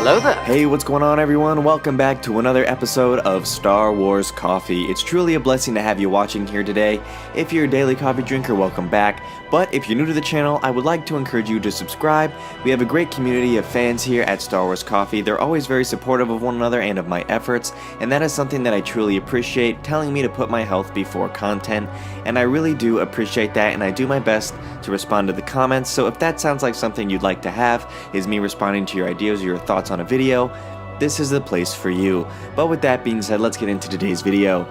Hello there. Hey, what's going on, everyone? Welcome back to another episode of Star Wars Coffee. It's truly a blessing to have you watching here today. If you're a daily coffee drinker, welcome back. But if you're new to the channel, I would like to encourage you to subscribe. We have a great community of fans here at Star Wars Coffee. They're always very supportive of one another and of my efforts, and that is something that I truly appreciate, telling me to put my health before content. And I really do appreciate that, and I do my best to respond to the comments. So if that sounds like something you'd like to have, is me responding to your ideas or your thoughts on a video, this is the place for you. But with that being said, let's get into today's video.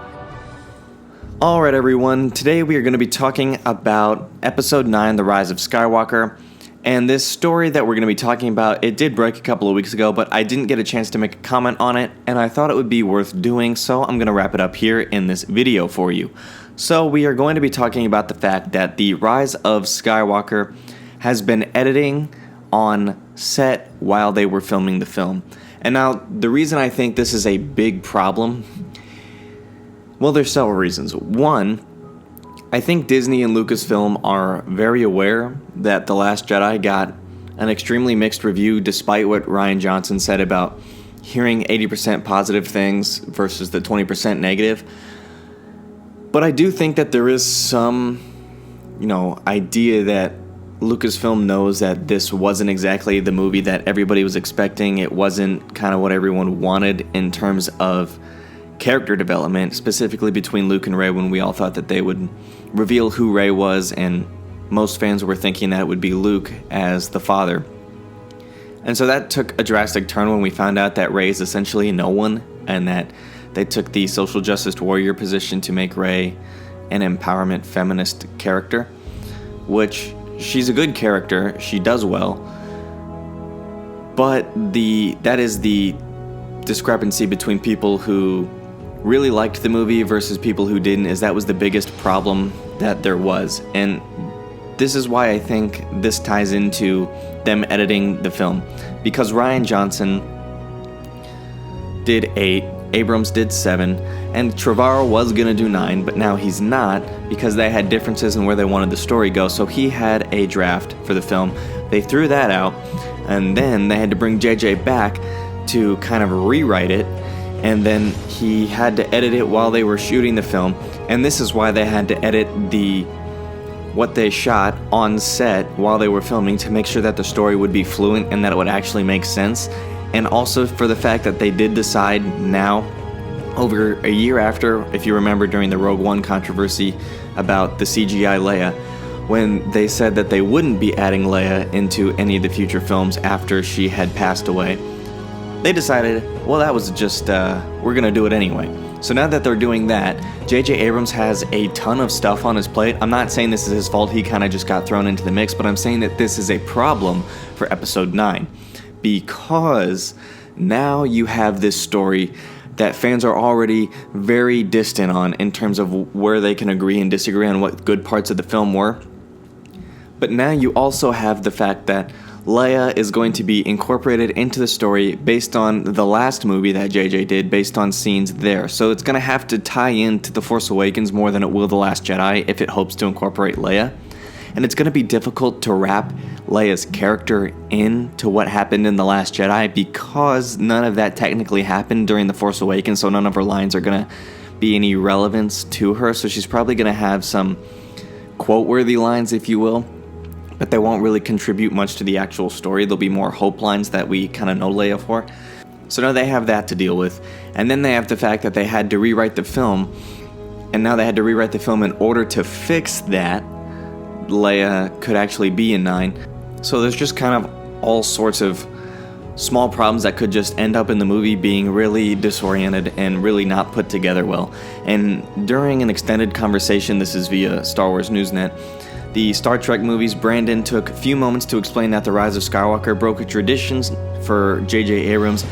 Alright everyone, today we are going to be talking about Episode 9, The Rise of Skywalker. And this story that we're going to be talking about, it did break a couple of weeks ago, but I didn't get a chance to make a comment on it, and I thought it would be worth doing, so I'm going to wrap it up here in this video for you. So we are going to be talking about the fact that The Rise of Skywalker has been editing on set while they were filming the film. And now, the reason I think this is a big problem, well, there's several reasons. One, I think Disney and Lucasfilm are very aware that The Last Jedi got an extremely mixed review, despite what Rian Johnson said about hearing 80% positive things versus the 20% negative. But I do think that there is some, idea that Lucasfilm knows that this wasn't exactly the movie that everybody was expecting. It wasn't kind of what everyone wanted in terms of character development, specifically between Luke and Rey, when we all thought that they would reveal who Rey was, and most fans were thinking that it would be Luke as the father. And so that took a drastic turn when we found out that Rey is essentially no one, and that they took the social justice warrior position to make Rey an empowerment feminist character, which she's a good character, she does well, but that is the discrepancy between people who really liked the movie versus people who didn't, is that was the biggest problem that there was. And this is why I think this ties into them editing the film, because Rian Johnson did 8, Abrams did 7, and Trevorrow was gonna do 9, but now he's not, because they had differences in where they wanted the story to go. So he had a draft for the film, they threw that out, and then they had to bring JJ back to kind of rewrite it, and then he had to edit it while they were shooting the film. And this is why they had to edit what they shot on set while they were filming, to make sure that the story would be fluent and that it would actually make sense. And also for the fact that they did decide now, over a year after, if you remember during the Rogue One controversy about the CGI Leia, when they said that they wouldn't be adding Leia into any of the future films after she had passed away, they decided, well, that was just, we're gonna do it anyway. So now that they're doing that, J.J. Abrams has a ton of stuff on his plate. I'm not saying this is his fault, he kind of just got thrown into the mix, but I'm saying that this is a problem for Episode 9. Because now you have this story that fans are already very distant on in terms of where they can agree and disagree on what good parts of the film were. But now you also have the fact that Leia is going to be incorporated into the story based on the last movie that JJ did, based on scenes there. So it's going to have to tie into The Force Awakens more than it will The Last Jedi if it hopes to incorporate Leia. And it's going to be difficult to wrap Leia's character into what happened in The Last Jedi, because none of that technically happened during The Force Awakens, so none of her lines are going to be any relevance to her. So she's probably going to have some quote-worthy lines, if you will, but they won't really contribute much to the actual story. There'll be more hope lines that we kind of know Leia for. So now they have that to deal with. And then they have the fact that they had to rewrite the film, and now they had to rewrite the film in order to fix that Leia could actually be in 9. So there's just kind of all sorts of small problems that could just end up in the movie being really disoriented and really not put together well. And during an extended conversation, this is via Star Wars Newsnet, the Star Trek movies, Brandon took a few moments to explain that The Rise of Skywalker broke a tradition for J.J. Abrams.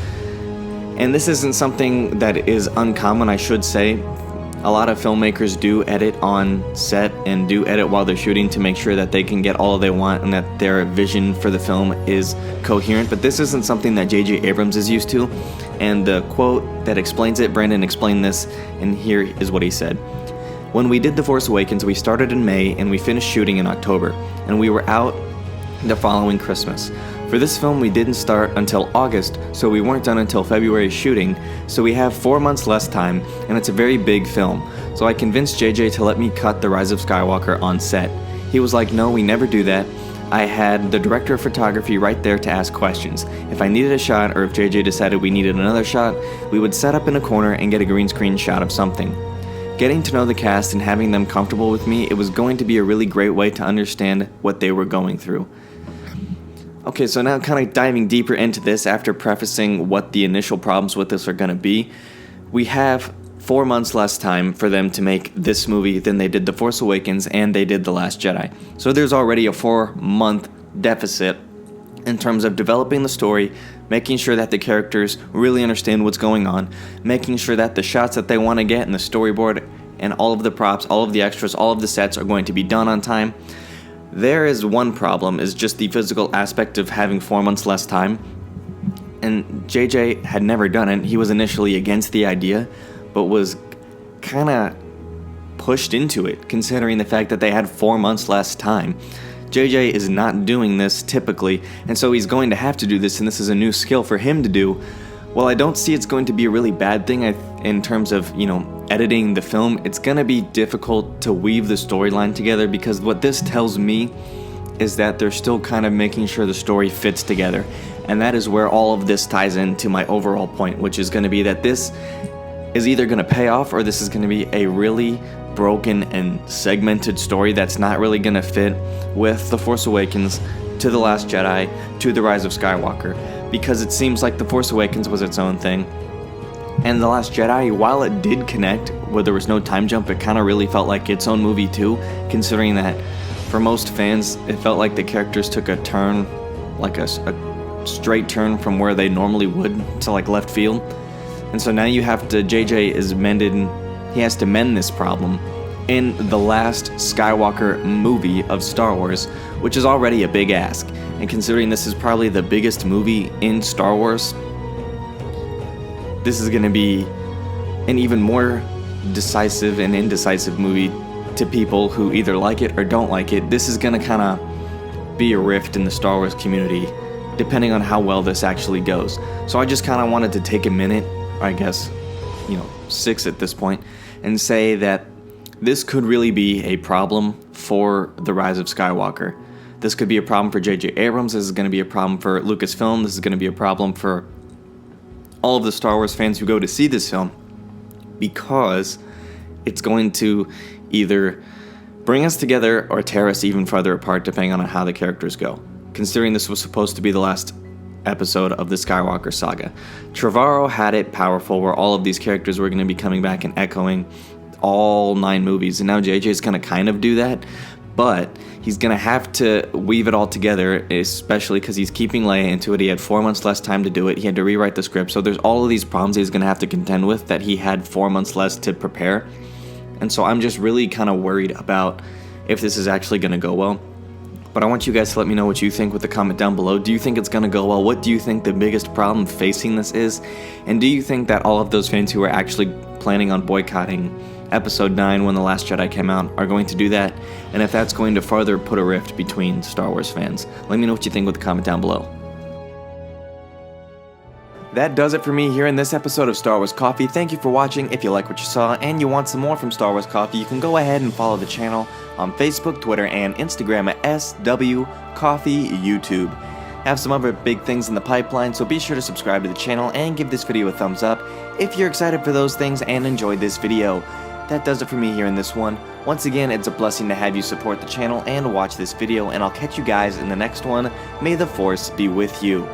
And this isn't something that is uncommon, I should say. A lot of filmmakers do edit on set and do edit while they're shooting to make sure that they can get all they want and that their vision for the film is coherent. But this isn't something that J.J. Abrams is used to. And the quote that explains it, Brandon explained this, and here is what he said. When we did The Force Awakens, we started in May and we finished shooting in October. And we were out the following Christmas. For this film, we didn't start until August, so we weren't done until February shooting, so we have 4 months less time, and it's a very big film. So I convinced JJ to let me cut The Rise of Skywalker on set. He was like, no, we never do that. I had the director of photography right there to ask questions. If I needed a shot, or if JJ decided we needed another shot, we would set up in a corner and get a green screen shot of something. Getting to know the cast and having them comfortable with me, it was going to be a really great way to understand what they were going through. Okay, so now kind of diving deeper into this after prefacing what the initial problems with this are going to be, we have 4 months less time for them to make this movie than they did The Force Awakens and they did The Last Jedi. So there's already a 4-month deficit in terms of developing the story, making sure that the characters really understand what's going on, making sure that the shots that they want to get in the storyboard and all of the props, all of the extras, all of the sets are going to be done on time. There is one problem, is just the physical aspect of having 4 months less time. And JJ had never done it. He was initially against the idea, but was kind of pushed into it, considering the fact that they had 4 months less time. JJ is not doing this typically, and so he's going to have to do this, and this is a new skill for him to do. While I don't see it's going to be a really bad thing in terms of, editing the film, it's going to be difficult to weave the storyline together, because what this tells me is that they're still kind of making sure the story fits together. And that is where all of this ties into my overall point, which is going to be that this is either going to pay off or this is going to be a really broken and segmented story that's not really going to fit with The Force Awakens, to The Last Jedi, to The Rise of Skywalker. Because it seems like The Force Awakens was its own thing. And The Last Jedi, while it did connect, where there was no time jump, it kind of really felt like its own movie too, considering that for most fans, it felt like the characters took a turn, like a straight turn from where they normally would to like left field. And so now you have to, JJ he has to mend this problem in the last Skywalker movie of Star Wars, which is already a big ask. And considering this is probably the biggest movie in Star Wars, this is going to be an even more decisive and indecisive movie to people who either like it or don't like it. This is going to kind of be a rift in the Star Wars community, depending on how well this actually goes. So I just kind of wanted to take a minute, I guess, 6 at this point, and say that this could really be a problem for The Rise of Skywalker. This could be a problem for J.J. Abrams. This is going to be a problem for Lucasfilm. This is going to be a problem for all of the Star Wars fans who go to see this film, because it's going to either bring us together or tear us even further apart, depending on how the characters go. Considering this was supposed to be the last episode of the Skywalker saga, Trevorrow had it powerful where all of these characters were going to be coming back and echoing all 9 movies, and now JJ's going to kind of do that, but he's going to have to weave it all together, especially because he's keeping Leia into it. He had 4 months less time to do it. He had to rewrite the script, so there's all of these problems he's going to have to contend with that he had 4 months less to prepare. And so I'm just really kind of worried about if this is actually going to go well. But I want you guys to let me know what you think with a comment down below. Do you think it's going to go well? What do you think the biggest problem facing this is? And do you think that all of those fans who are actually planning on boycotting Episode 9 when The Last Jedi came out are going to do that? And if that's going to further put a rift between Star Wars fans? Let me know what you think with a comment down below. That does it for me here in this episode of Star Wars Coffee. Thank you for watching. If you like what you saw and you want some more from Star Wars Coffee, you can go ahead and follow the channel on Facebook, Twitter, and Instagram at SW Coffee YouTube. I have some other big things in the pipeline, so be sure to subscribe to the channel and give this video a thumbs up if you're excited for those things and enjoyed this video. That does it for me here in this one. Once again, it's a blessing to have you support the channel and watch this video, and I'll catch you guys in the next one. May the Force be with you.